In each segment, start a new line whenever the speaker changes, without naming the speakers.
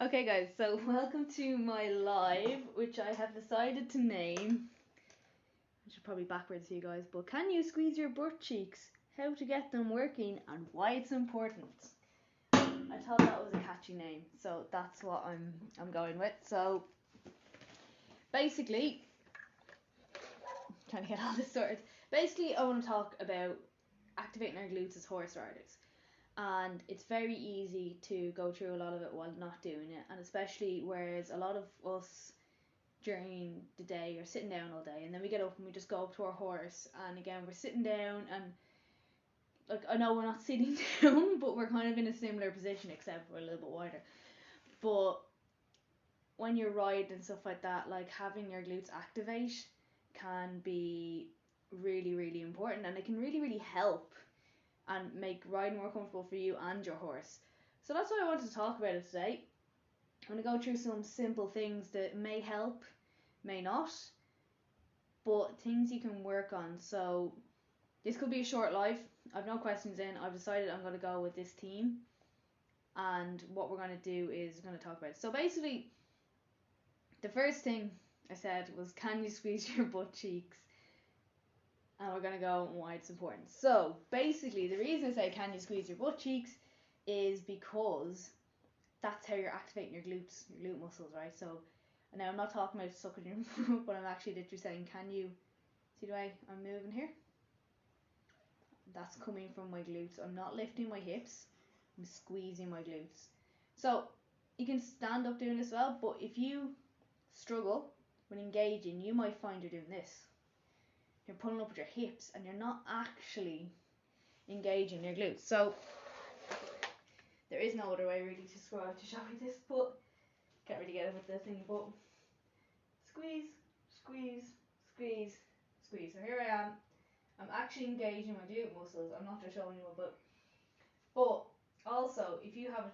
Okay guys, so welcome to my live, which I have decided to name, which is probably backwards to you guys, but can you squeeze your butt cheeks? How to get them working and why it's important. I thought that was a catchy name, so that's what I'm going with. So basically, trying to get all this sorted. Basically, I want to talk about activating our glutes as horse riders. And it's very easy to go through a lot of it while not doing it, and especially whereas a lot of us during the day are sitting down all day, and then we get up and we just go up to our horse, and again we're sitting down, and like I know we're not sitting down, but we're kind of in a similar position except we're a little bit wider. But when you're riding and stuff like that, like having your glutes activate can be really important, and it can really help and make riding more comfortable for you and your horse. So that's why I wanted to talk about it today. I'm going to go through some simple things that may help, may not, but things you can work on. So this could be a short live. I've no questions in. I've decided I'm going to go with this theme, and what we're going to do is we're going to talk about it. So basically, the first thing I said was, can you squeeze your butt cheeks? And we're going to go on why it's important. So basically, the reason I say can you squeeze your butt cheeks is because that's how you're activating your glutes, your glute muscles, right? So now I'm not talking about sucking your butt, but I'm actually literally saying, can you see the way I'm moving here? That's coming from my glutes. I'm not lifting my hips, I'm squeezing my glutes. So you can stand up doing this well, but if you struggle when engaging, you might find you're doing this. You're pulling up with your hips and you're not actually engaging your glutes. So there is no other way really to show you this, but can't really get it with the thingy, but squeeze, squeeze, squeeze, squeeze. So here I am. I'm actually engaging my glute muscles. I'm not just showing you a butt. But also, if you have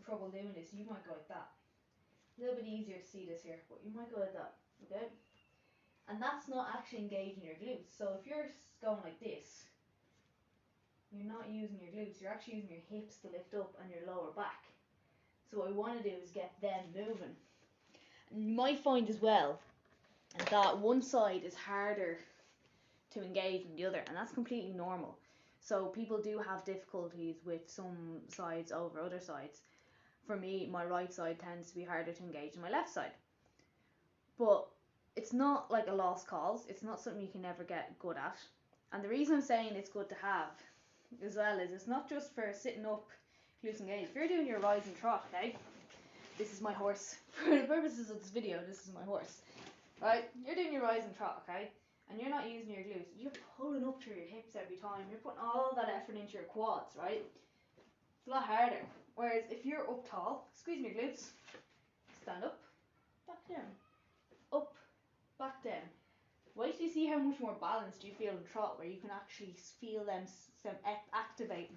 trouble doing this, you might go like that. A little bit easier to see this here, but you might go like that, okay? And that's not actually engaging your glutes. So if you're going like this, you're not using your glutes. You're actually using your hips to lift up and your lower back. So what we want to do is get them moving. And you might find as well that one side is harder to engage than the other, and that's completely normal. So people do have difficulties with some sides over other sides. For me, my right side tends to be harder to engage than my left side. But it's not like a lost cause. It's not something you can never get good at. And the reason I'm saying it's good to have as well is it's not just for sitting up, glutes engaged. If you're doing your rise and trot, okay, this is my horse. For the purposes of this video, this is my horse, right? You're doing your rise and trot, okay, and you're not using your glutes. You're pulling up through your hips every time. You're putting all that effort into your quads, right? It's a lot harder. Whereas if you're up tall, squeeze your glutes, stand up, back down, up, back down. Wait till you see how much more balanced you feel in trot, where you can actually feel them activating.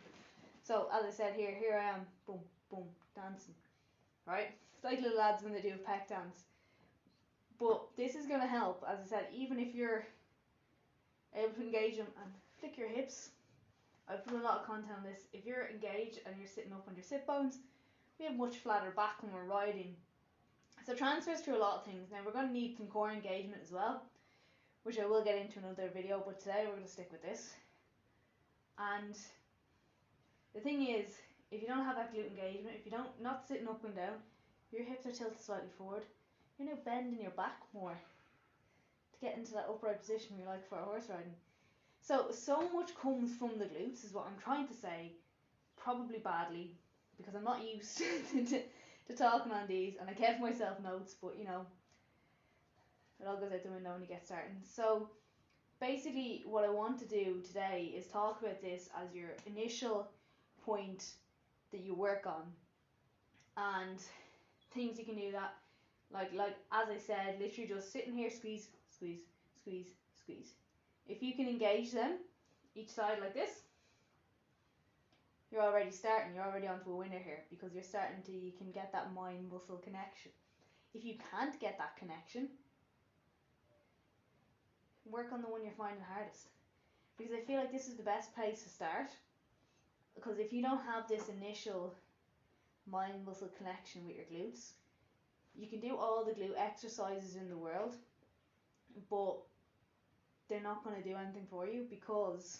So as I said, here I am, boom, boom, dancing, right? It's like little lads when they do a peck dance. But this is going to help, as I said, even if you're able to engage them and flick your hips. I've put a lot of content on this. If you're engaged and you're sitting up on your sit bones, we have much flatter back when we're riding. So transfers to a lot of things. Now we're going to need some core engagement as well, which I will get into another video, but today we're going to stick with this. And the thing is, if you don't have that glute engagement, if you don't, not sitting up and down, your hips are tilted slightly forward, you're now bending your back more to get into that upright position we like for our horse riding. So much comes from the glutes is what I'm trying to say, probably badly, because I'm not used to talking on these, and I kept myself notes, but you know, it all goes out the window when you get starting. So basically what I want to do today is talk about this as your initial point that you work on, and things you can do that, like as I said, literally just sitting here, squeeze, squeeze, squeeze, squeeze. If you can engage them each side like this, you're already starting, you're already onto a winner here, because you're starting to, you can get that mind muscle connection. If you can't get that connection, work on the one you're finding hardest, because I feel like this is the best place to start, because if you don't have this initial mind muscle connection with your glutes. You can do all the glute exercises in the world, but they're not going to do anything for you, because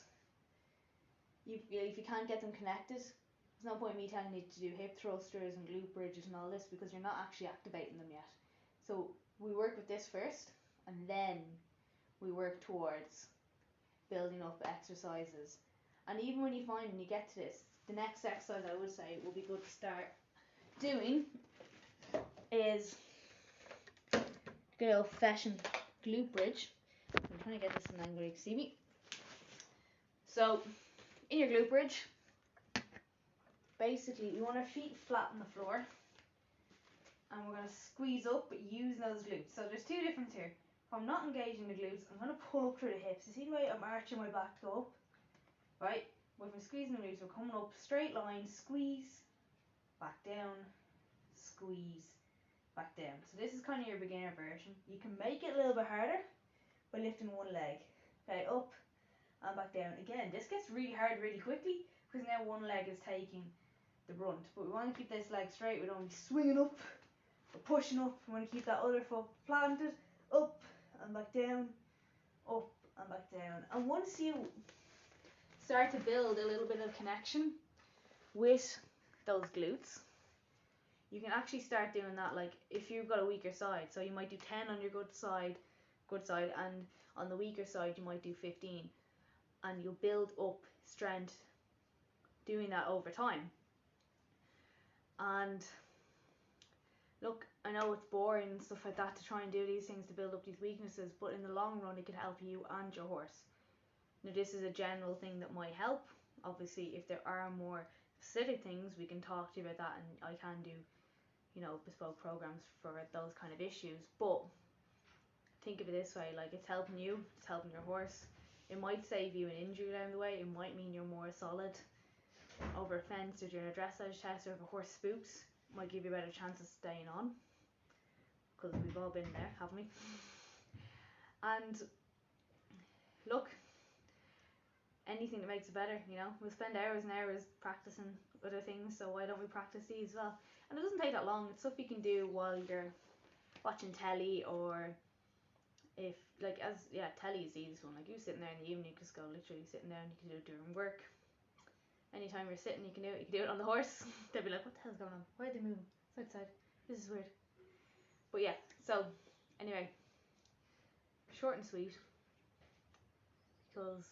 if you can't get them connected, there's no point in me telling you to do hip thrusters and glute bridges and all this, because you're not actually activating them yet. So we work with this first, and then we work towards building up exercises. And even when you find, when you get to this, the next exercise I would say will be good to start doing is good old fashioned glute bridge. I'm trying to get this in an angle you can see me. So in your glute bridge, basically you want our feet flat on the floor, and we're going to squeeze up using those glutes. So there's two differences here. If I'm not engaging the glutes, I'm going to pull up through the hips. You see the way I'm arching my back to go up? Right? But if I'm squeezing the glutes, we're coming up, straight line, squeeze, back down, squeeze, back down. So this is kind of your beginner version. You can make it a little bit harder by lifting one leg. Okay, up and back down. Again, this gets really hard really quickly, because now one leg is taking the brunt. But we want to keep this leg straight. We don't want to be swinging up or pushing up. We want to keep that other foot planted, up and back down, up and back down. And once you start to build a little bit of connection with those glutes, you can actually start doing that, like if you've got a weaker side. So you might do 10 on your good side, and on the weaker side you might do 15, and you'll build up strength doing that over time. And look, I know it's boring and stuff like that to try and do these things to build up these weaknesses, but in the long run it can help you and your horse. Now this is a general thing that might help. Obviously if there are more specific things, we can talk to you about that, and I can do, you know, bespoke programs for those kind of issues. But think of it this way, like it's helping you, it's helping your horse. It might save you an injury down the way. It might mean you're more solid over a fence or during a dressage test, or if a horse spooks, it might give you a better chance of staying on, because we've all been there, haven't we? And look, anything that makes it better, you know. We'll spend hours and hours practicing other things, so why don't we practice these as well? And it doesn't take that long. It's stuff you can do while you're watching telly, or if like, telly is the easiest one. Like you sitting there in the evening, you just go literally sitting down. You can do it during work. Anytime you're sitting, you can do it. You can do it on the horse. They'll be like, what the hell's going on? Why are they moving side to side? This is weird. But yeah, so anyway, short and sweet, because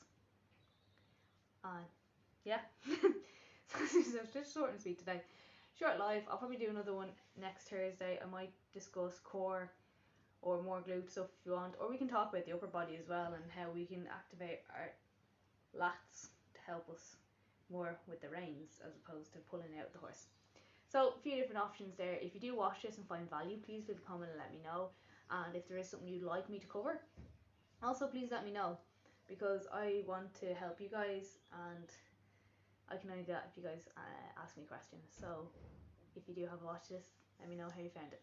yeah. So just short and sweet today. Short live. I'll probably do another one next Thursday. I might discuss core or more glute stuff if you want, or we can talk about the upper body as well, and how we can activate our lats to help us more with the reins as opposed to pulling out the horse. So a few different options there. If you do watch this and find value, please leave a comment and let me know. And if there is something you'd like me to cover, also please let me know, because I want to help you guys, and I can only do that if you guys ask me questions. So if you do have watched this, let me know how you found it.